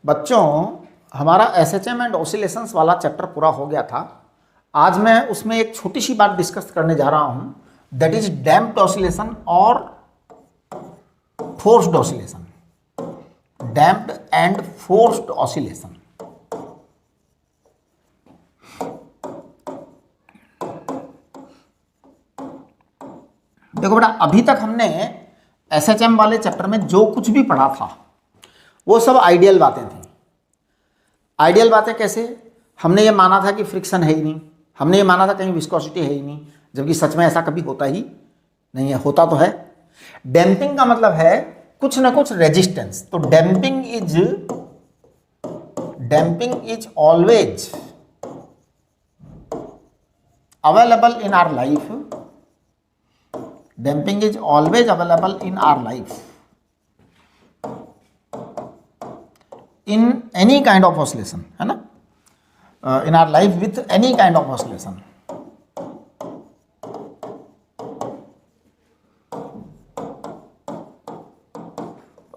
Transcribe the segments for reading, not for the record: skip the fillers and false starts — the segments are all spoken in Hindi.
बच्चों, हमारा एसएचएम एंड ऑसिलेशंस वाला चैप्टर पूरा हो गया था। आज मैं उसमें एक छोटी सी बात डिस्कस करने जा रहा हूं, दैट इज डैम्प्ड ऑसिलेशन और forced oscillation. Damped and forced oscillation. देखो बेटा, अभी तक हमने एसएचएम वाले चैप्टर में जो कुछ भी पढ़ा था वो सब आइडियल बातें थी। आइडियल बातें कैसे? हमने ये माना था कि फ्रिक्शन है ही नहीं, हमने ये माना था कहीं विस्कोसिटी है ही नहीं, जबकि सच में ऐसा कभी होता ही नहीं है। होता तो है। डैम्पिंग का मतलब है कुछ ना कुछ रेजिस्टेंस। तो damping is always available in our life. Damping is always available in our life in any kind of oscillation, है ना, in our life with any kind of oscillation।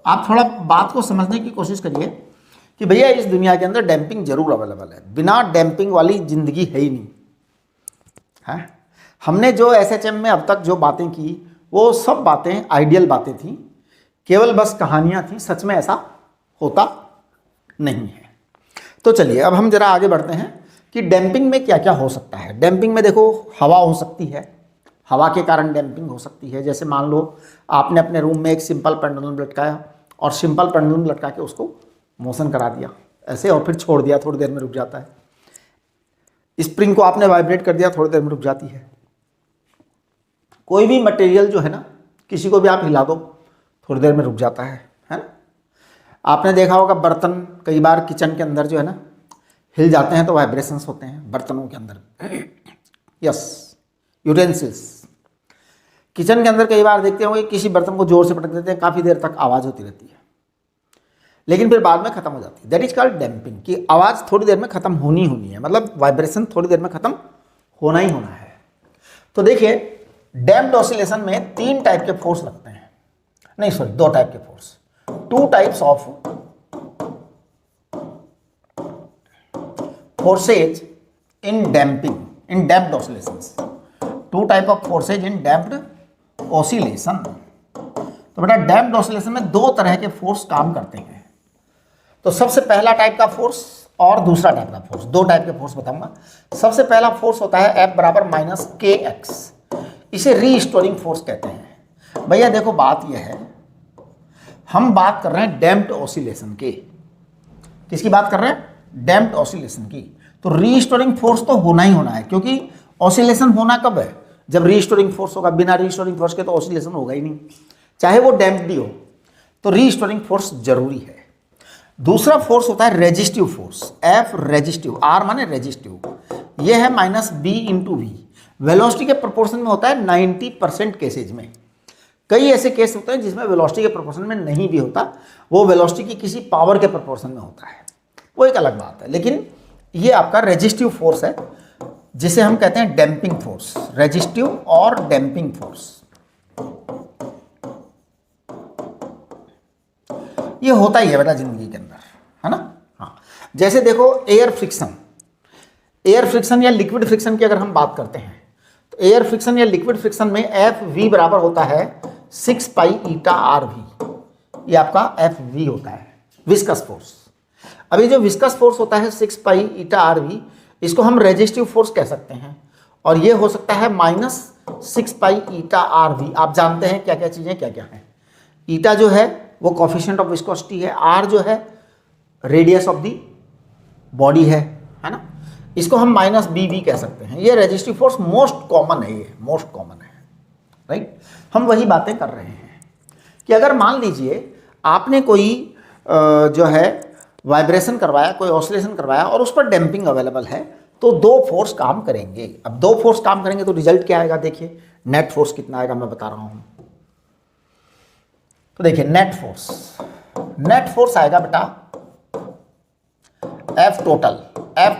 आप थोड़ा बात को समझने की कोशिश करिए कि भैया इस दुनिया के अंदर डैम्पिंग जरूर अवेलेबल है, बिना डैम्पिंग वाली जिंदगी है ही नहीं है। हमने जो एसएचएम में अब तक जो बातें की वो सब बातें आइडियल बातें थी, केवल बस कहानियां थी, सच में ऐसा होता नहीं है। तो चलिए अब हम जरा आगे बढ़ते हैं कि डैम्पिंग में क्या क्या हो सकता है। डैम्पिंग में देखो, हवा हो सकती है, हवा के कारण डैम्पिंग हो सकती है। जैसे मान लो आपने अपने रूम में एक सिंपल पेंडुलम लटकाया और सिंपल पेंडुलम लटका के उसको मोशन करा दिया ऐसे, और फिर छोड़ दिया, थोड़ी देर में रुक जाता है। स्प्रिंग को आपने वाइब्रेट कर दिया, थोड़ी देर में रुक जाती है। कोई भी मटेरियल जो है ना, किसी को भी आप हिला दो, थोड़ी देर में रुक जाता है ना। आपने देखा होगा बर्तन कई बार किचन के अंदर जो है ना हिल जाते हैं तो वाइब्रेशंस होते हैं बर्तनों के अंदर। Yes, utensils. किचन के अंदर कई बार देखते होंगे किसी बर्तन को जोर से पटक देते हैं, काफ़ी देर तक आवाज़ होती रहती है, लेकिन फिर बाद में ख़त्म हो जाती है। दैट इज कॉल्ड डैम्पिंग, कि आवाज़ थोड़ी देर में ख़त्म होनी है, मतलब वाइब्रेशन थोड़ी देर में ख़त्म होना ही होना है। तो देखिए, डैम्प्ड ऑसिलेशन में 3 टाइप के फोर्स लगते हैं, नहीं सॉरी 2 टाइप के force, 2 types of forces in damped oscillations। 2 type of forces in damped oscillation। तो बेटा डैम्प्ड ऑसिलेशन में 2 तरह के फोर्स काम करते हैं। तो सबसे पहला टाइप का फोर्स और दूसरा टाइप का फोर्स, 2 टाइप के फोर्स बताऊंगा। सबसे पहला फोर्स होता है F बराबर -kx, इसे रीस्टोरिंग फोर्स कहते हैं। भैया देखो, बात यह है, हम बात कर रहे हैं डैम्प्ड ऑसिलेशन के। किसकी बात कर रहे हैं? डैम्प्ड ऑसिलेशन की। तो रीस्टोरिंग फोर्स तो होना ही होना है, क्योंकि ऑसिलेशन होना कब है? जब रीस्टोरिंग फोर्स होगा। बिना रीस्टोरिंग फोर्स के तो ऑसिलेशन होगा ही नहीं, चाहे वो डैम्प्ड ही हो। तो रीस्टोरिंग फोर्स जरूरी है। दूसरा फोर्स होता है resistive force, F resistive, R माने रेजिस्टिव। यह है -B × V। वेलोसिटी के प्रोपोर्शन में होता है 90% केसेज में। कई ऐसे केस होते हैं जिसमें वेलोसिटी के प्रोपोर्शन में नहीं भी होता, वो वेलोसिटी की किसी पावर के प्रोपोर्शन में होता है, वो एक अलग बात है। लेकिन ये आपका रेजिस्टिव फोर्स है, जिसे हम कहते हैं डैम्पिंग फोर्स। रेजिस्टिव और डैम्पिंग फोर्स ये होता ही है बेटा जिंदगी के अंदर, है ना। हाँ, जैसे देखो एयर फ्रिक्शन या लिक्विड फ्रिक्शन की अगर हम बात करते हैं, तो एयर फ्रिक्शन या लिक्विड फ्रिक्शन में Fv बराबर होता है 6 पाई ईटा Rv। ये आपका Fv होता है, विस्कस फोर्स। अभी जो विस्कस फोर्स होता है 6 पाई ईटा Rv, इसको हम रेजिस्टिव फोर्स कह सकते हैं, और ये हो सकता है -6 पाई ईटा Rv। आप जानते हैं क्या क्या चीज़ें क्या क्या हैं। ईटा जो है वो कोफिशिएंट ऑफ विस्कोसिटी है, R जो है रेडियस ऑफ दी बॉडी है ना। इसको हम -Bv कह सकते हैं। ये रेजिस्टिव फोर्स मोस्ट कॉमन है, ये मोस्ट कॉमन है, राइट। हम वही बातें कर रहे हैं कि अगर मान लीजिए आपने कोई जो है वाइब्रेशन करवाया, कोई ऑसिलेशन करवाया और उस पर डैम्पिंग अवेलेबल है, तो 2 फोर्स काम करेंगे। अब 2 फोर्स काम करेंगे तो रिजल्ट क्या आएगा? देखिए नेट फोर्स कितना आएगा, मैं बता रहा हूँ। तो देखिए नेट फोर्स आएगा बेटा F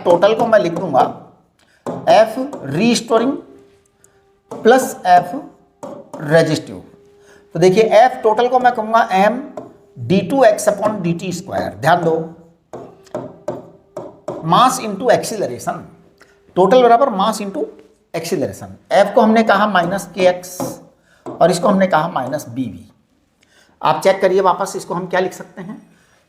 टोटल को मैं लिख दूंगा F restoring plus F resistive. तो देखिए F टोटल को मैं कहूंगा m d2x/dt²। ध्यान दो, मास इंटू एक्सीलरेशन, टोटल बराबर मास इंटू एक्सीलरेशन। एफ को हमने कहा माइनस के एक्स और इसको हमने कहा माइनस बी वी। आप चेक करिए वापस, इसको हम क्या लिख सकते हैं,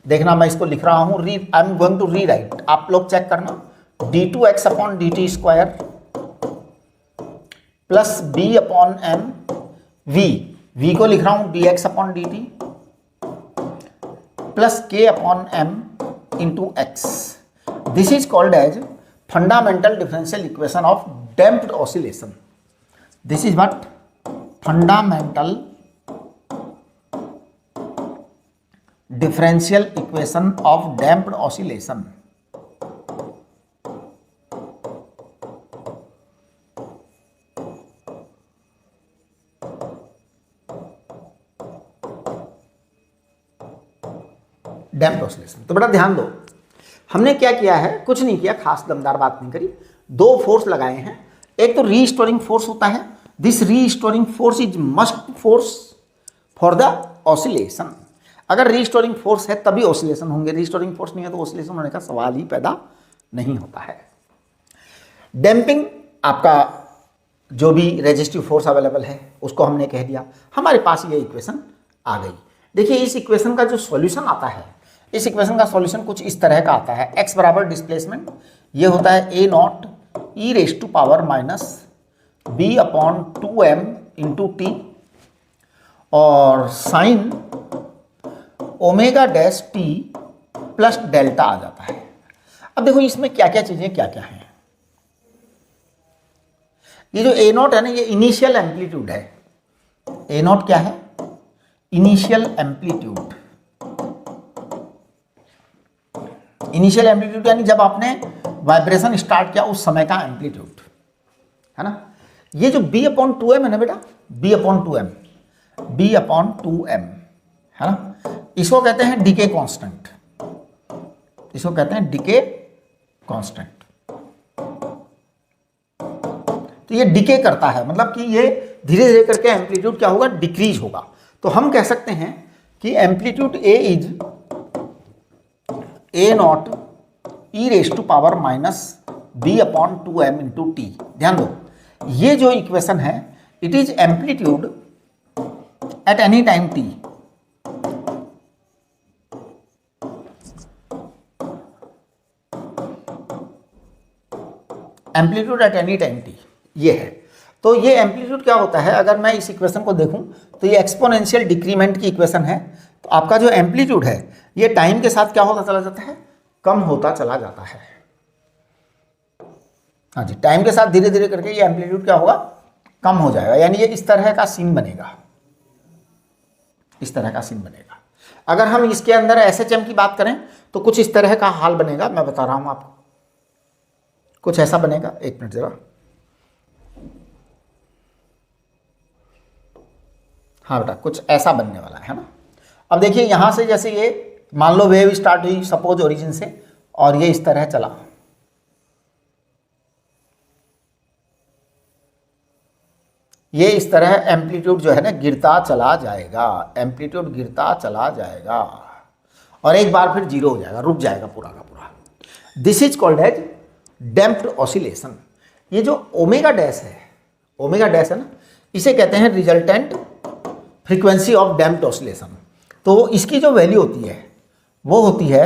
देखना मैं इसको लिख रहा हूँ, re I am going to rewrite, आप लोग चेक करना, D two X upon D T square plus B upon M V, V को लिख रहा हूँ D X upon D T plus K upon M into X. This is called as fundamental differential equation of damped oscillation. This is what, fundamental differential equation of damped oscillation। Damped oscillation. तो बेटा ध्यान दो, हमने क्या किया है, कुछ नहीं किया, खास दमदार बात नहीं करी, दो फोर्स लगाए हैं। एक तो रीस्टोरिंग फोर्स होता है, this restoring force is must force for the oscillation. अगर रीस्टोरिंग फोर्स है तभी ऑसिलेशन होंगे, रीस्टोरिंग फोर्स नहीं है तो ऑसिलेशन होने का सवाल ही पैदा नहीं होता है। डैम्पिंग, आपका जो भी रेजिस्टिव फोर्स अवेलेबल है उसको हमने कह दिया, हमारे पास ये इक्वेशन आ गई। देखिए इस इक्वेशन का जो सॉल्यूशन आता है, इस इक्वेशन का सॉल्यूशन कुछ इस तरह का आता है, x बराबर डिस्प्लेसमेंट, ये होता है A naught E raise to power minus B upon 2m into T, और sine omega dash T plus delta आ जाता है। अब देखो इसमें क्या क्या चीजें क्या क्या हैं। ये जो ए नॉट है ना, ये इनिशियल एम्पलीट्यूड है। ए नॉट क्या है, इनिशियल एम्पलीट्यूड। इनिशियल एम्पलीट्यूड यानी जब आपने वाइब्रेशन स्टार्ट किया उस समय का एम्पलीट्यूड है ना। ये जो बी अपॉन 2m है ना बेटा, B upon 2m, B upon 2m है ना, इसको कहते हैं डीके कांस्टेंट, इसको कहते हैं डीके कांस्टेंट। तो ये डीके करता है, मतलब कि ये धीरे धीरे करके एम्पलीट्यूड क्या होगा, डिक्रीज होगा। तो हम कह सकते हैं कि amplitude A is A naught E raise to power minus B upon 2m into T. ध्यान दो, ये जो इक्वेशन है, it is amplitude at any time T. Amplitude at any time T ये है। तो ये एम्पलीट्यूड क्या होता है, अगर मैं इस इक्वेशन को देखूं तो ये एक्सपोनेंशियल डिक्रीमेंट की इक्वेशन है। तो आपका जो एम्पलीट्यूड है ये टाइम के साथ क्या होता चला जाता है, कम होता चला जाता है। हाँ जी, टाइम के साथ धीरे धीरे करके ये एम्पलीट्यूड क्या होगा, कम हो जाएगा, यानी ये इस तरह का सीन बनेगा, इस तरह का सीन बनेगा। अगर हम इसके अंदर एसएचएम की बात करें तो कुछ इस तरह का हाल बनेगा, मैं बता रहा हूं आपको, कुछ ऐसा बनेगा। एक मिनट जरा, हाँ बेटा कुछ ऐसा बनने वाला है ना। अब देखिए यहां से जैसे ये मान लो वेव स्टार्ट हुई सपोज ओरिजिन से, और ये इस तरह चला, ये इस तरह एम्पलीट्यूड जो है ना गिरता चला जाएगा, एम्पलीट्यूड गिरता चला जाएगा और एक बार फिर जीरो हो जाएगा, रुक जाएगा पूरा का पूरा। This is called as damped oscillation. ये जो ओमेगा डैश है, ओमेगा डैश है ना, इसे कहते हैं resultant frequency of damped oscillation. तो इसकी जो वैल्यू होती है वो होती है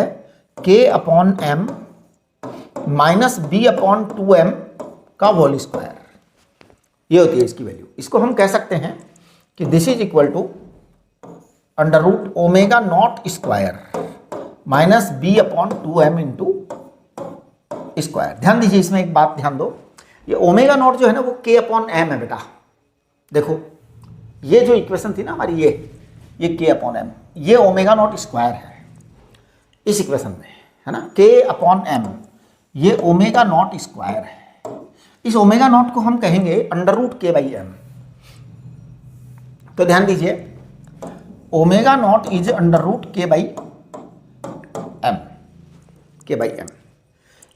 k upon M minus B upon 2m का होल स्क्वायर, ये होती है इसकी वैल्यू। इसको हम कह सकते हैं कि this is equal to under root omega naught square minus B upon 2m into square. ध्यान दीजिए, इसमें एक बात ध्यान दो, ये ओमेगा नॉट जो है ना वो k अपॉन एम है बेटा। देखो ये जो इक्वेशन थी ना हमारी, ये k अपॉन एम, ये ओमेगा नॉट स्क्वायर है इस इक्वेशन में, है ना, k अपॉन एम, ये ओमेगा नॉट स्क्वायर है। इस ओमेगा नॉट को हम कहेंगे under root k by M. तो ध्यान दीजिए, omega naught is under root k by M, k by M.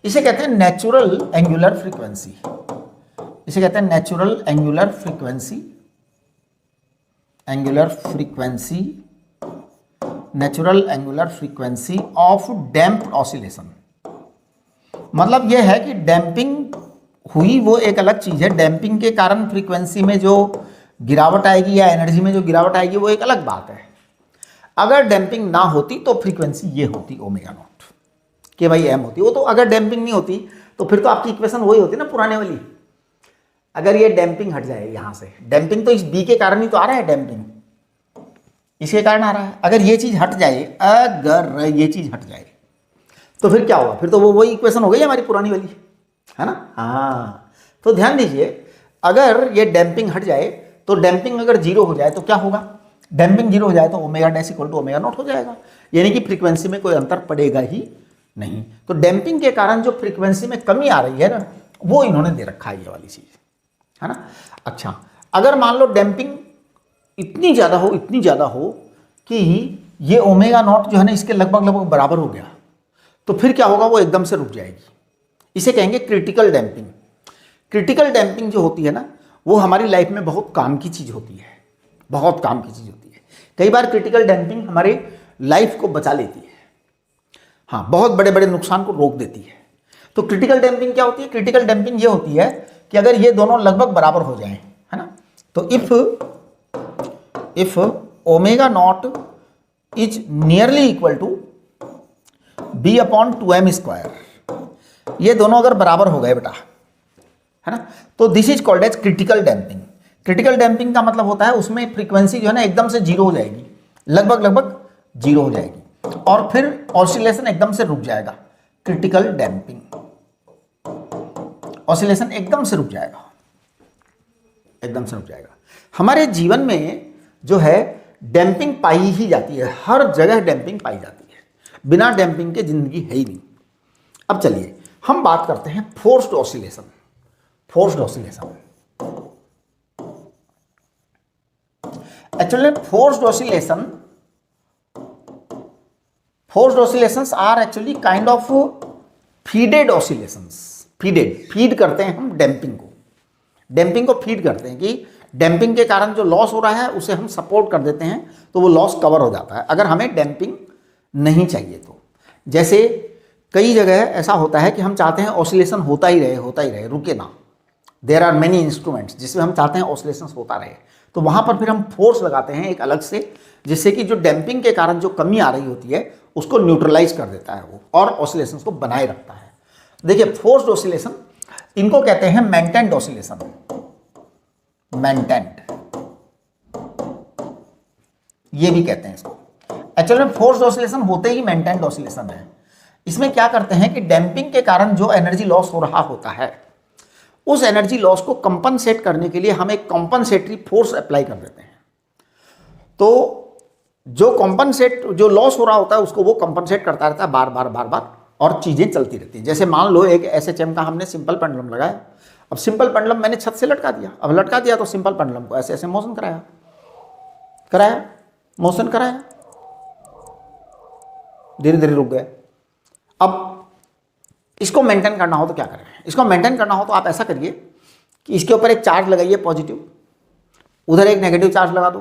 इसे कहते हैं नेचुरल एंगुलर फ्रीक्वेंसी, इसे कहते हैं natural angular frequency, angular frequency, natural angular frequency of damped oscillation. मतलब ये है कि डैम्पिंग हुई वो एक अलग चीज़ है, डैम्पिंग के कारण फ्रीक्वेंसी में जो गिरावट आएगी या एनर्जी में जो गिरावट आएगी वो एक अलग बात है। अगर डैम्पिंग ना होती तो फ्रीक्वेंसी ये होती ओमेगा नॉट के भाई एम होती। वो तो अगर डैम्पिंग नहीं होती तो फिर तो आपकी इक्वेशन वही होती ना पुराने वाली। अगर ये डैम्पिंग हट जाए यहाँ से, डैम्पिंग तो इस बी के कारण ही तो आ रहा है, डैम्पिंग इसके कारण आ रहा है। अगर ये चीज़ हट जाए, अगर ये चीज़ हट जाए तो फिर क्या होगा, फिर तो वो वही इक्वेशन हो गई हमारी पुरानी वाली, है ना। हाँ, तो ध्यान दीजिए, अगर ये डैम्पिंग हट जाए तो डैम्पिंग अगर जीरो हो जाए तो क्या होगा, डैम्पिंग जीरो हो जाए तो omega dash equal to omega naught हो जाएगा, यानी कि फ्रीक्वेंसी में कोई अंतर पड़ेगा ही नहीं। तो डैम्पिंग के कारण जो फ्रीक्वेंसी में कमी आ रही है ना, वो इन्होंने दे रखा है ये वाली चीज़, है ना। अच्छा, अगर मान लो डैम्पिंग इतनी ज़्यादा हो, इतनी ज़्यादा हो कि ये ओमेगा नॉट जो है ना इसके लगभग लगभग बराबर हो गया, तो फिर क्या होगा, वो एकदम से रुक जाएगी। इसे कहेंगे क्रिटिकल डैम्पिंग। क्रिटिकल डैम्पिंग जो होती है ना, वो हमारी लाइफ में बहुत काम की चीज़ होती है, बहुत काम की चीज़ होती है। कई बार क्रिटिकल डैम्पिंग हमारी लाइफ को बचा लेती है, हाँ, बहुत बड़े बड़े नुकसान को रोक देती है। तो क्रिटिकल डैम्पिंग क्या होती है, क्रिटिकल डैम्पिंग ये होती है कि अगर ये दोनों लगभग बराबर हो जाएं, है ना, तो if omega naught is nearly equal to B upon 2m square, ये दोनों अगर बराबर हो गए बेटा, है ना, तो this is called as critical damping. Critical damping का मतलब होता है उसमें फ्रीक्वेंसी जो है ना एकदम से जीरो हो जाएगी, लगभग लगभग जीरो हो जाएगी, और फिर ऑसिलेशन एकदम से रुक जाएगा। क्रिटिकल डैम्पिंग, ऑसिलेशन एकदम से रुक जाएगा, एकदम से रुक जाएगा। हमारे जीवन में जो है डैम्पिंग पाई ही जाती है, हर जगह डैम्पिंग पाई जाती है, बिना डैम्पिंग के जिंदगी है ही नहीं। अब चलिए हम बात करते हैं forced oscillation. Forced oscillation actually forced oscillations are actually kind of feeded oscillations. Feed करते हैं हम डैम्पिंग को फीड करते हैं कि डैम्पिंग के कारण जो लॉस हो रहा है उसे हम सपोर्ट कर देते हैं, तो वो लॉस कवर हो जाता है अगर हमें डैम्पिंग नहीं चाहिए तो। जैसे कई जगह ऐसा होता है कि हम चाहते हैं ऑसिलेशन होता ही रहे, रुके ना। देयर आर मेनी इंस्ट्रूमेंट्स जिसमें हम चाहते हैं ऑसिलेशन होता रहे, तो वहाँ पर फिर हम फोर्स लगाते हैं एक अलग से, जिससे कि जो डैम्पिंग के कारण जो कमी आ रही होती है उसको न्यूट्रलाइज कर देता है वो, और ऑसिलेशन को बनाए रखता है। देखिए फोर्स्ड ऑसिलेशन, इनको कहते हैं मेंटेन्ड ऑसिलेशन। मेंटेन्ड, ये भी कहते हैं इसको। एक्चुअली में फोर्स्ड ऑसिलेशन होते ही मेंटेन्ड ऑसिलेशन है। इसमें क्या करते हैं कि डैम्पिंग के कारण जो एनर्जी लॉस हो रहा होता है, उस एनर्जी लॉस को कंपनसेट करने के लिए हम एक कंपनसेटरी फोर्स अप्लाई कर देते हैं। तो जो लॉस हो रहा होता है उसको वो कंपनसेट करता रहता है बार बार, और चीज़ें चलती रहती हैं। जैसे मान लो एक SHM का हमने सिंपल पेंडुलम लगाया, अब सिंपल पेंडुलम मैंने छत से लटका दिया, अब लटका दिया तो सिंपल पेंडुलम को ऐसे ऐसे मोशन कराया, धीरे धीरे रुक गया। अब इसको मेंटेन करना हो तो क्या करें, इसको मेंटेन करना हो तो आप ऐसा करिए कि इसके ऊपर एक चार्ज लगाइए पॉजिटिव, उधर एक नेगेटिव चार्ज लगा दो,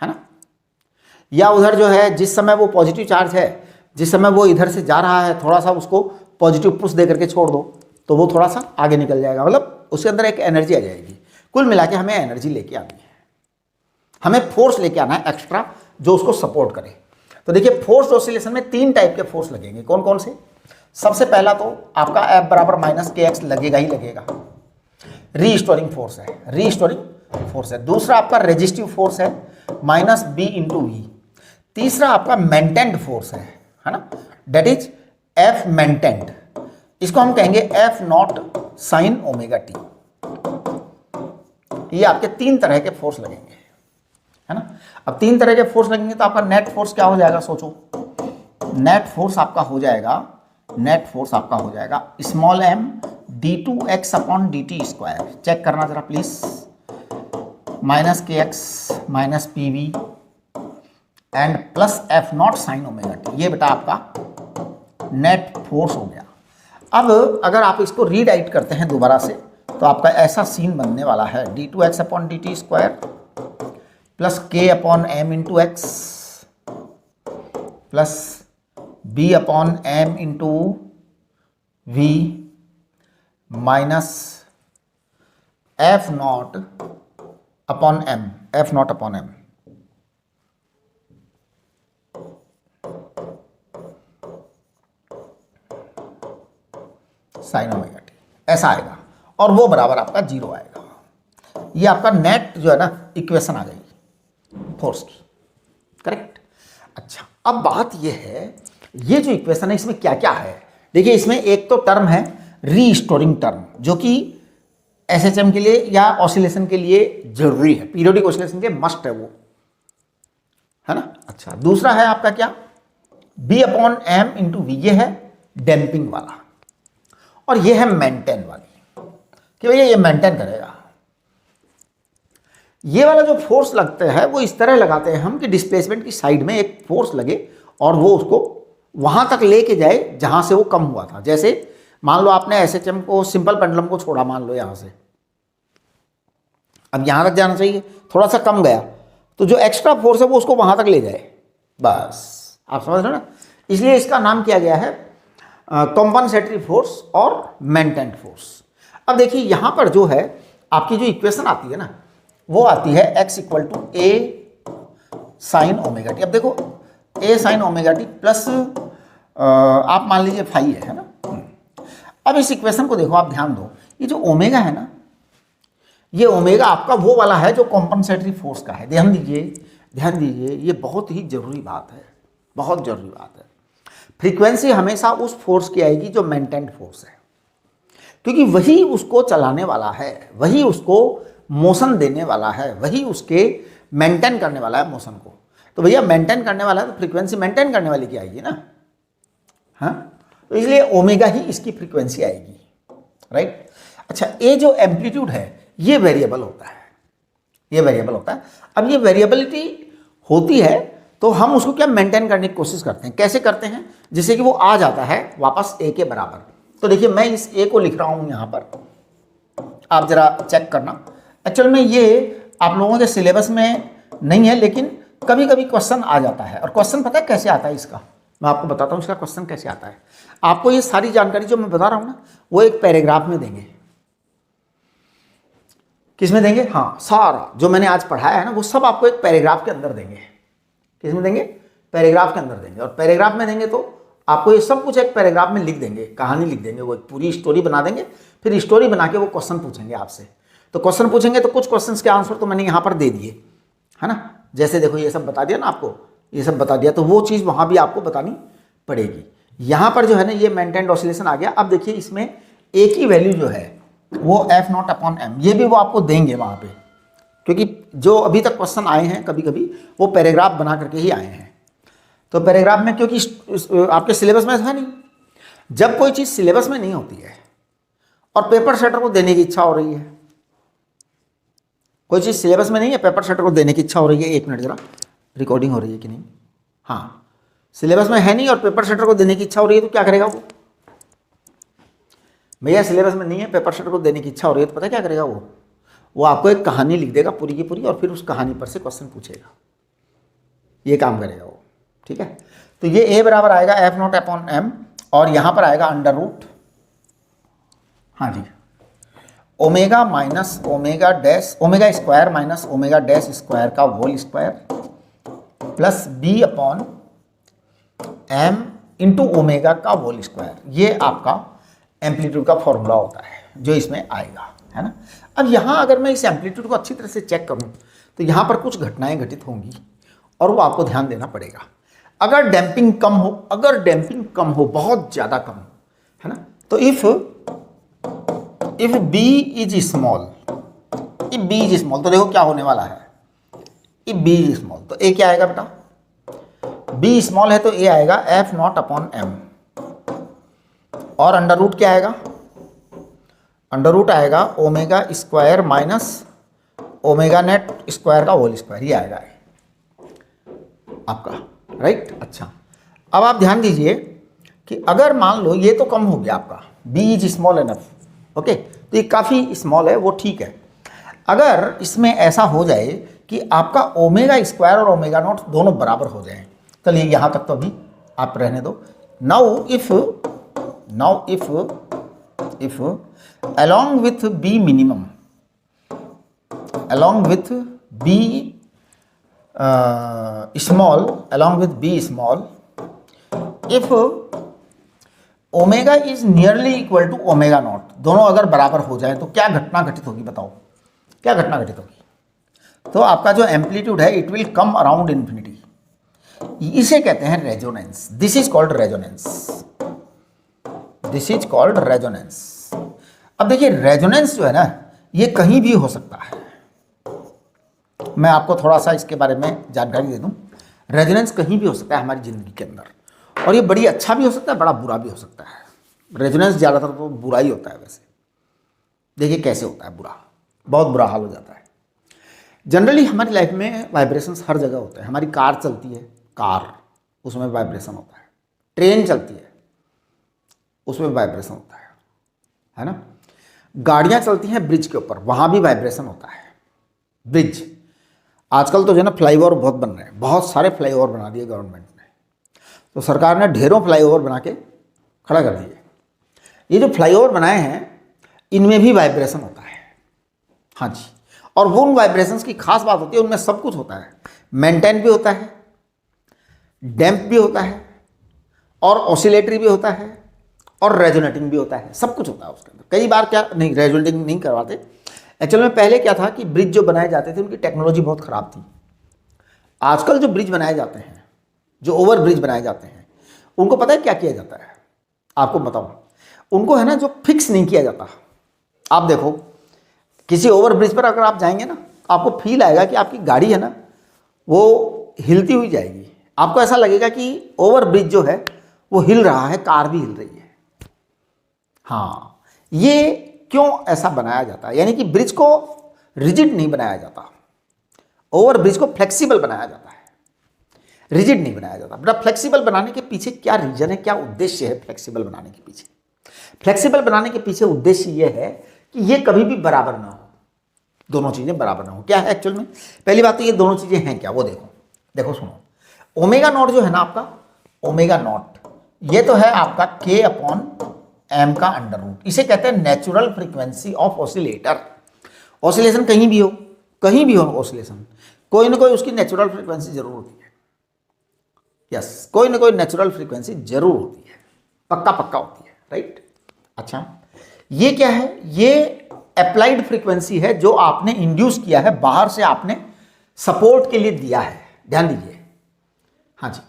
है ना, या उधर जो है जिस समय वो पॉजिटिव चार्ज है, जिस समय वो इधर से जा रहा है, थोड़ा सा उसको पॉजिटिव पुश दे करके छोड़ दो, तो वो थोड़ा सा आगे निकल जाएगा, मतलब उसके अंदर एक एनर्जी आ जाएगी। कुल मिला के हमें एनर्जी लेके आनी है, हमें फोर्स लेके आना है एक्स्ट्रा जो उसको सपोर्ट करे। तो देखिए फोर्स्ड ऑसिलेशन में 3 टाइप के फोर्स लगेंगे। कौन कौन से? सबसे पहला तो आपका F बराबर -kx लगेगा ही लगेगा, रीस्टोरिंग फोर्स है। दूसरा आपका रेजिस्टिव फोर्स है -b × v। तीसरा आपका मेंटेन्ड फोर्स है ना, डेट इज F मेंटेन्ड। इसको हम कहेंगे F0 sin ωt। ये आपके 3 तरह के फोर्स लगेंगे, है ना। अब 3 तरह के फोर्स लगेंगे तो आपका नेट फोर्स क्या हो जाएगा, सोचो। नेट फोर्स आपका हो जाएगा स्मॉल m d2x/dt²। चेक करना जरा please, -kx -pv and +F0 sin ωt, ये बेटा आपका नेट फोर्स हो गया। अब अगर आप इसको रीराइट करते हैं दोबारा से, तो आपका ऐसा सीन बनने वाला है d2x/dt² +k/m × x +b/m × V minus F naught upon M, F naught upon M. Sine omega T ऐसा आएगा और वो बराबर आपका 0 आएगा। ये आपका नेट जो है ना इक्वेशन आ गई फोर्स की, करेक्ट। अच्छा, अब बात ये है, ये जो इक्वेशन है इसमें क्या क्या है। देखिए इसमें एक तो टर्म है रीस्टोरिंग टर्म, जो कि एसएचएम के लिए या ऑसिलेशन के लिए जरूरी है, पीरियोडिक ऑसिलेशन के मस्ट है वो, है ना। अच्छा, दूसरा है आपका क्या, B upon M into V, ये है डैम्पिंग वाला, और ये है मेंटेन वाली, कि भैया ये मेंटेन करेगा। ये वाला जो फोर्स लगते हैं वो इस तरह लगाते हैं हम कि डिस्प्लेसमेंट की साइड में एक फोर्स लगे और वो उसको वहां तक लेके जाए जहां से वो कम हुआ था। जैसे मान लो आपने एसएचएम को, सिंपल पेंडुलम को छोड़ा, मान लो यहां से, अब यहां तक जाना चाहिए, थोड़ा सा कम गया, तो जो एक्स्ट्रा फोर्स है वो उसको वहां तक ले जाए, बस। आप समझ रहे हो ना, इसलिए इसका नाम किया गया है कॉम्पनसेटरी फोर्स और मेंटेन फोर्स। अब देखिए यहां पर जो है आपकी जो इक्वेशन आती है ना, वो आती है x equal to A sine omega T. अब देखो A sine omega T plus आप मान लीजिए फाई है ना। अब इस इक्वेशन को देखो, आप ध्यान दो, ये जो ओमेगा है ना, ये ओमेगा आपका वो वाला है जो कॉम्पनसेटरी फोर्स का है। ध्यान दीजिए, ध्यान दीजिए, ये बहुत ही जरूरी बात है, बहुत जरूरी बात है। फ्रीक्वेंसी हमेशा उस फोर्स की आएगी जो मेंटेन्ड फोर्स है, क्योंकि वही उसको चलाने वाला है, वही उसको मोशन देने वाला है, वही उसके मेंटेन करने वाला है मोशन को। तो भैया मेंटेन करने वाला है तो फ्रीक्वेंसी मेंटेन करने वाली की आएगी ना, हाँ। तो इसलिए ओमेगा ही इसकी फ्रीक्वेंसी आएगी, राइट। अच्छा, ये जो एम्पलीट्यूड है ये वेरिएबल होता है, ये वेरिएबल होता है। अब ये वेरिएबिलिटी होती है तो हम उसको क्या मेंटेन करने की कोशिश करते हैं। कैसे करते हैं, जिससे कि वो आ जाता है वापस ए के बराबर। तो देखिए मैं इस ए को लिख रहा हूं यहां पर, आप जरा चेक करना। एक्चुअल में ये आप लोगों के सिलेबस में नहीं है, लेकिन कभी कभी क्वेश्चन आ जाता है। और क्वेश्चन पता है कैसे आता है इसका, मैं आपको बताता हूँ इसका क्वेश्चन कैसे आता है। आपको ये सारी जानकारी जो मैं बता रहा हूँ ना, वो एक पैराग्राफ में देंगे। किस में देंगे, हाँ, सारा जो मैंने आज पढ़ाया है ना वो सब आपको एक पैराग्राफ के अंदर देंगे। किस में देंगे, पैराग्राफ के अंदर देंगे। और पैराग्राफ में देंगे तो आपको ये सब कुछ एक पैराग्राफ में लिख देंगे, कहानी लिख देंगे, वो एक पूरी स्टोरी बना देंगे। फिर स्टोरी बना के वो क्वेश्चन पूछेंगे आपसे। तो क्वेश्चन पूछेंगे तो कुछ क्वेश्चंस के आंसर तो मैंने यहाँ पर दे दिए, है ना। जैसे देखो ये सब बता दिया ना आपको, ये सब बता दिया, तो वो चीज़ वहाँ भी आपको बतानी पड़ेगी। यहाँ पर जो है ना ये मेंटेन्ड ऑसिलेशन आ गया। अब देखिए इसमें एक ही वैल्यू जो है वो एफ नॉट अपॉन एम, ये भी वो आपको देंगे वहाँ पे, क्योंकि जो अभी तक क्वेश्चन आए हैं कभी कभी वो पैराग्राफ बना करके ही आए हैं। तो पैराग्राफ में, क्योंकि आपके सिलेबस में है नहीं, जब कोई चीज़ सिलेबस में नहीं होती है और पेपर सेटर को देने की इच्छा हो रही है, कोई चीज़ सिलेबस में नहीं है, पेपर सेटर को देने की इच्छा हो रही है, एक मिनट जरा, रिकॉर्डिंग हो रही है कि नहीं, हाँ, सिलेबस में है नहीं और पेपर सेटर को देने की इच्छा हो रही है, तो क्या करेगा वो, भैया सिलेबस में नहीं है, पेपर सेटर को देने की इच्छा हो रही है, तो पता क्या करेगा वो आपको एक कहानी लिख देगा पूरी की पूरी, और फिर उस कहानी पर से क्वेश्चन पूछेगा, ये काम करेगा वो, ठीक है। तो ये ए बराबर आएगा एफ नॉट अपॉन एम, और यहाँ पर आएगा अंडर रूट, हाँ जी, omega minus omega dash, omega square minus omega dash square का whole square plus B upon M into omega का होल स्क्वायर। ये आपका एम्पलीट्यूड का फॉर्मूला होता है जो इसमें आएगा, है ना। अब यहाँ अगर मैं इस एम्पलीट्यूड को अच्छी तरह से चेक करूँ तो यहाँ पर कुछ घटनाएं घटित होंगी और वो आपको ध्यान देना पड़ेगा। अगर डैम्पिंग कम हो, अगर डैम्पिंग कम हो, बहुत ज़्यादा कम हो, है ना, तो if b is small, if b is small, तो देखो क्या होने वाला है, इफ b इज स्मॉल तो a क्या आएगा बेटा, b स्मॉल है तो a आएगा एफ नॉट अपॉन एम, और अंडर रूट क्या आएगा, अंडर रूट आएगा omega square minus omega net square का होल स्क्वायर, ये आएगा आपका, राइट। अच्छा, अब आप ध्यान दीजिए कि अगर मान लो ये तो कम हो गया आपका, b is small enough, okay, तो ये काफ़ी स्मॉल है, वो ठीक है। अगर इसमें ऐसा हो जाए कि आपका ओमेगा स्क्वायर और ओमेगा नॉट दोनों बराबर हो जाए, चलिए यहाँ तक तो अभी आप रहने दो। Now if now if along with B minimum, along with B small, along with B small, if omega is nearly equal to omega naught, दोनों अगर बराबर हो जाए तो क्या घटना घटित होगी, बताओ क्या घटना घटित होगी? तो आपका जो एम्पलीट्यूड है it will come around infinity, इसे कहते हैं resonance. This is called resonance, this is called resonance. अब देखिए रेजोनेंस जो है ना ये कहीं भी हो सकता है, मैं आपको थोड़ा सा इसके बारे में जानकारी दे दूं। रेजोनेंस कहीं भी हो सकता है हमारी ज़िंदगी के अंदर, और ये बड़ी अच्छा भी हो सकता है, बड़ा बुरा भी हो सकता है। रेजोनेंस ज़्यादातर तो बुरा ही होता है वैसे। देखिए कैसे होता है बुरा, बहुत बुरा हाल हो जाता है। जनरली हमारी लाइफ में वाइब्रेशंस हर जगह होते हैं। हमारी कार चलती है, कार उसमें वाइब्रेशन होता है, ट्रेन चलती है उसमें वाइब्रेशन होता है ना। गाड़ियाँ चलती हैं ब्रिज के ऊपर, वहाँ भी वाइब्रेशन होता है। ब्रिज आजकल तो जो है ना फ्लाईओवर बहुत बन रहे हैं, बहुत सारे फ्लाईओवर बना दिए गवर्नमेंट ने, तो सरकार ने ढेरों फ्लाईओवर बना के खड़ा कर दिए। ये जो फ्लाईओवर बनाए हैं इनमें भी वाइब्रेशन होता है, हाँ जी। और वो उन वाइब्रेशंस की खास बात होती है, उनमें सब कुछ होता है, मेंटेन भी होता है, डैम्प भी होता है, और ऑसिलेटरी भी होता है, और रेजोनेटिंग भी होता है, सब कुछ होता है उसके अंदर। कई बार क्या नहीं, रेजोनेटिंग नहीं करवाते एक्चुअल में। पहले क्या था कि ब्रिज जो बनाए जाते थे उनकी टेक्नोलॉजी बहुत ख़राब थी। आजकल जो ब्रिज बनाए जाते हैं, जो ओवर ब्रिज बनाए जाते हैं, उनको पता है क्या किया जाता है? आपको बताऊं, उनको है ना जो फिक्स नहीं किया जाता। आप देखो किसी ओवर ब्रिज पर अगर आप जाएंगे ना, आपको फील आएगा कि आपकी गाड़ी है ना वो हिलती हुई जाएगी। आपको ऐसा लगेगा कि ओवर ब्रिज जो है वो हिल रहा है, कार भी हिल रही है। हाँ, ये क्यों ऐसा बनाया जाता है? यानी कि ब्रिज को रिजिड नहीं बनाया जाता, ओवर ब्रिज को फ्लेक्सिबल बनाया जाता है, रिजिड नहीं बनाया जाता। बेटा फ्लेक्सिबल बनाने के पीछे क्या रीजन है, क्या उद्देश्य है फ्लेक्सिबल बनाने के पीछे? फ्लेक्सिबल बनाने के पीछे उद्देश्य ये है कि ये कभी भी बराबर ना हो, दोनों चीज़ें बराबर ना हो। क्या है एक्चुअल में? पहली बात तो ये दोनों चीज़ें हैं क्या, वो देखो सुनो। ओमेगा नॉट जो है ना आपका, ओमेगा नॉट ये तो है आपका K अपॉन M का अंडर रूट, इसे कहते हैं natural frequency of oscillator. Oscillation कहीं भी हो ऑसिलेशन, कोई ना कोई उसकी नेचुरल फ्रीक्वेंसी जरूर होती है। यस, कोई ना कोई नेचुरल फ्रीक्वेंसी जरूर होती है, पक्का होती है, राइट। अच्छा, ये क्या है? ये अप्लाइड फ्रीक्वेंसी है जो आपने इंड्यूस किया है, बाहर से आपने सपोर्ट के लिए दिया है। ध्यान दीजिए, हाँ जी।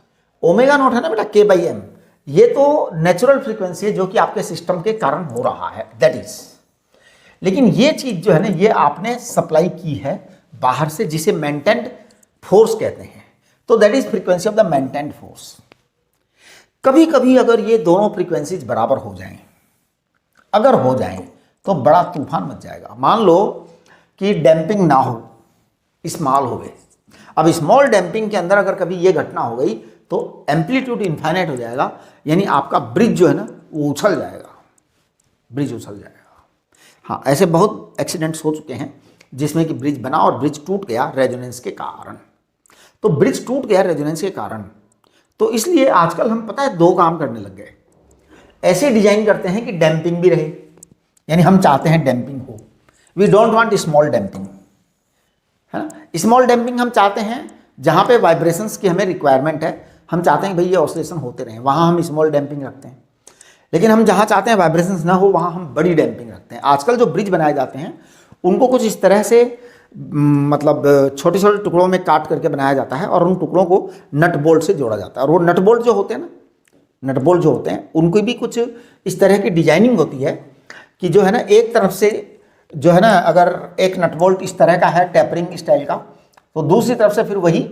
ओमेगा नॉट है ना बेटा K/M, ये तो नेचुरल फ्रीक्वेंसी है जो कि आपके सिस्टम के कारण हो रहा है, दैट इज। लेकिन ये चीज जो है ना ये आपने सप्लाई की है बाहर से, जिसे मेंटेन्ड फोर्स कहते हैं। तो that is frequency of the maintained force. कभी कभी अगर ये दोनों फ्रीक्वेंसीज बराबर हो जाएं, अगर हो जाएं तो बड़ा तूफान मच जाएगा। मान लो कि डैम्पिंग ना हो, स्मॉल हो गए। अब स्मॉल डैम्पिंग के अंदर अगर कभी ये घटना हो गई तो एम्पलीट्यूड इनफाइनाइट हो जाएगा, यानी आपका ब्रिज जो है ना वो उछल जाएगा, ब्रिज उछल जाएगा। हाँ, ऐसे बहुत एक्सीडेंट्स हो चुके हैं जिसमें कि ब्रिज बना और ब्रिज टूट गया रेजोनेंस के कारण। तो ब्रिज टूट गया रेजोनेंस के कारण, तो इसलिए आजकल हम पता है दो काम करने लग गए। ऐसे डिजाइन करते हैं कि डैम्पिंग भी रहे, यानी हम चाहते हैं डैम्पिंग हो। We don't want small damping, है ना। स्मॉल डैम्पिंग हम चाहते हैं जहाँ पे वाइब्रेशंस की हमें रिक्वायरमेंट है, हम चाहते हैं भाई ये ऑसिलेशन होते रहें, वहाँ हम स्मॉल डैम्पिंग रखते हैं। लेकिन हम जहाँ चाहते हैं वाइब्रेशंस ना हो वहाँ हम बड़ी डैम्पिंग रखते हैं। आजकल जो ब्रिज बनाए जाते हैं उनको कुछ इस तरह से मतलब छोटे छोटे टुकड़ों में काट करके बनाया जाता है और उन टुकड़ों को नट बोल्ट से जोड़ा जाता है। और वो नट बोल्ट जो होते हैं ना, नट बोल्ट जो होते हैं उनको भी कुछ इस तरह की डिजाइनिंग होती है कि जो है ना एक तरफ से जो है ना अगर एक नट बोल्ट इस तरह का है टेपरिंग स्टाइल का, तो दूसरी तरफ से फिर वही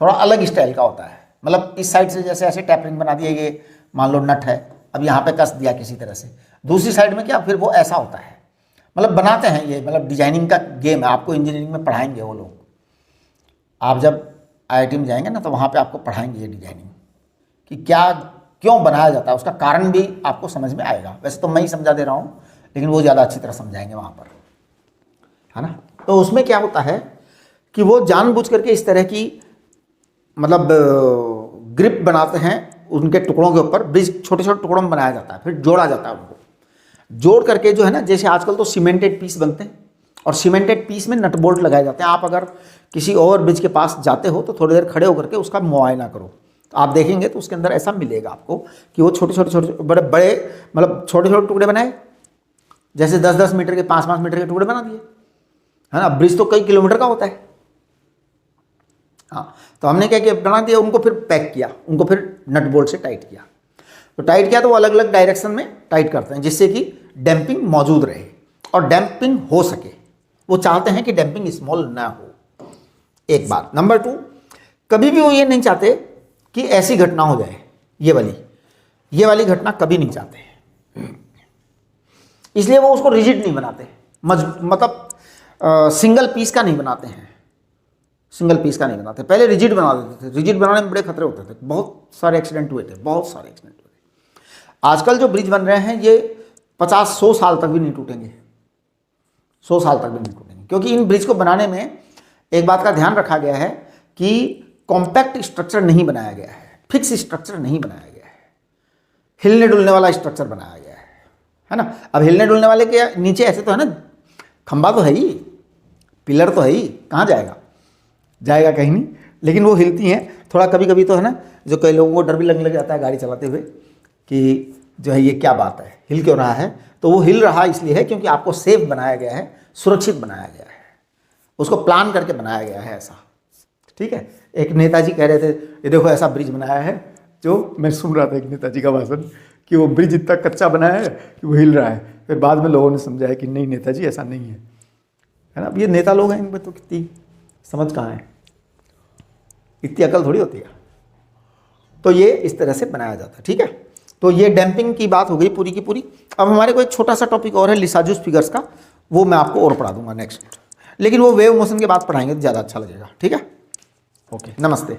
थोड़ा अलग स्टाइल का होता है। मतलब इस साइड से जैसे ऐसे टेपरिंग बना दिया, ये मान लो नट है, अब यहाँ पे कस दिया किसी तरह से, दूसरी साइड में क्या फिर वो ऐसा होता है। मतलब बनाते हैं ये, मतलब डिजाइनिंग का गेम है। आपको इंजीनियरिंग में पढ़ाएंगे वो लोग, आप जब IIT में जाएंगे ना तो वहाँ पे आपको पढ़ाएंगे ये डिजाइनिंग कि क्या क्यों बनाया जाता है, उसका कारण भी आपको समझ में आएगा। वैसे तो मैं ही समझा दे रहा हूँ, लेकिन वो ज़्यादा अच्छी तरह समझाएंगे वहाँ पर, है ना। तो उसमें क्या होता है कि वो जानबूझ करके इस तरह की मतलब ग्रिप बनाते हैं उनके टुकड़ों के ऊपर ब्रिज छोटे छोटे टुकड़ों में बनाया जाता है, फिर जोड़ा जाता है उनको। जोड़ करके जो है ना, जैसे आजकल तो सीमेंटेड पीस बनते हैं और सीमेंटेड पीस में नट बोल्ट लगाए जाते हैं। आप अगर किसी ओवर ब्रिज के पास जाते हो तो थोड़ी देर खड़े होकर के उसका मुआयना करो, तो आप देखेंगे तो उसके अंदर ऐसा मिलेगा आपको कि वो छोटे छोटे बड़े बड़े मतलब छोटे छोटे टुकड़े बनाए, जैसे 10-10 मीटर के 5-5 मीटर के टुकड़े बना दिए, है ना। ब्रिज तो कई किलोमीटर का होता है। हाँ, तो हमने क्या किया, बना दिया उनको, फिर पैक किया उनको, फिर नट बोल्ट से टाइट किया। तो टाइट किया तो वो अलग अलग डायरेक्शन में टाइट करते हैं जिससे कि डैम्पिंग मौजूद रहे और डैम्पिंग हो सके। वो चाहते हैं कि डैम्पिंग स्मॉल ना हो, एक बात। नंबर 2, कभी भी वो ये नहीं चाहते कि ऐसी घटना हो जाए, ये वाली घटना कभी नहीं चाहते, इसलिए वो उसको रिजिड नहीं बनाते, मतलब सिंगल पीस का नहीं बनाते हैं, सिंगल पीस का नहीं बनाते। पहले रिजिड बना देते थे, रिजिड बनाने में बड़े खतरे होते थे, बहुत सारे एक्सीडेंट हुए थे, बहुत सारे एक्सीडेंट हुए थे। आजकल जो ब्रिज बन रहे हैं ये 50-100 साल तक भी नहीं टूटेंगे, 100 साल तक भी नहीं टूटेंगे, क्योंकि इन ब्रिज को बनाने में एक बात का ध्यान रखा गया है कि कॉम्पैक्ट स्ट्रक्चर नहीं बनाया गया है, फिक्स स्ट्रक्चर नहीं बनाया गया है, हिलने डुलने वाला स्ट्रक्चर बनाया गया है ना। अब हिलने डुलने वाले के नीचे ऐसे तो है ना, खंबा तो है ही, पिलर तो है ही, कहाँ जाएगा कहीं नहीं, लेकिन वो हिलती हैं थोड़ा कभी कभी तो है ना। जो कई लोगों को डर भी लगने लग जाता है गाड़ी चलाते हुए कि जो है ये क्या बात है, हिल क्यों रहा है, तो वो हिल रहा इसलिए है क्योंकि आपको सेफ बनाया गया है, सुरक्षित बनाया गया है, उसको प्लान करके बनाया गया है ऐसा, ठीक है। एक नेताजी कह रहे थे ये देखो ऐसा ब्रिज बनाया है, जो मैं सुन रहा था एक नेताजी का भाषण कि वो ब्रिज इतना कच्चा बनाया है कि वो हिल रहा है। फिर बाद में लोगों ने समझाया कि नहीं नेताजी ऐसा नहीं है ना। अब ये नेता लोग हैं, इनमें तो कितनी समझ कहाँ है, इतनी अकल थोड़ी होती है। तो ये इस तरह से बनाया जाता है, ठीक है। तो ये डैम्पिंग की बात हो गई पूरी की पूरी। अब हमारे को एक छोटा सा टॉपिक और है लिसाजूस फिगर्स का, वो मैं आपको और पढ़ा दूंगा नेक्स्ट, लेकिन वो वेव मोशन के बाद पढ़ाएंगे तो ज़्यादा अच्छा लगेगा, ठीक है। ओके, नमस्ते।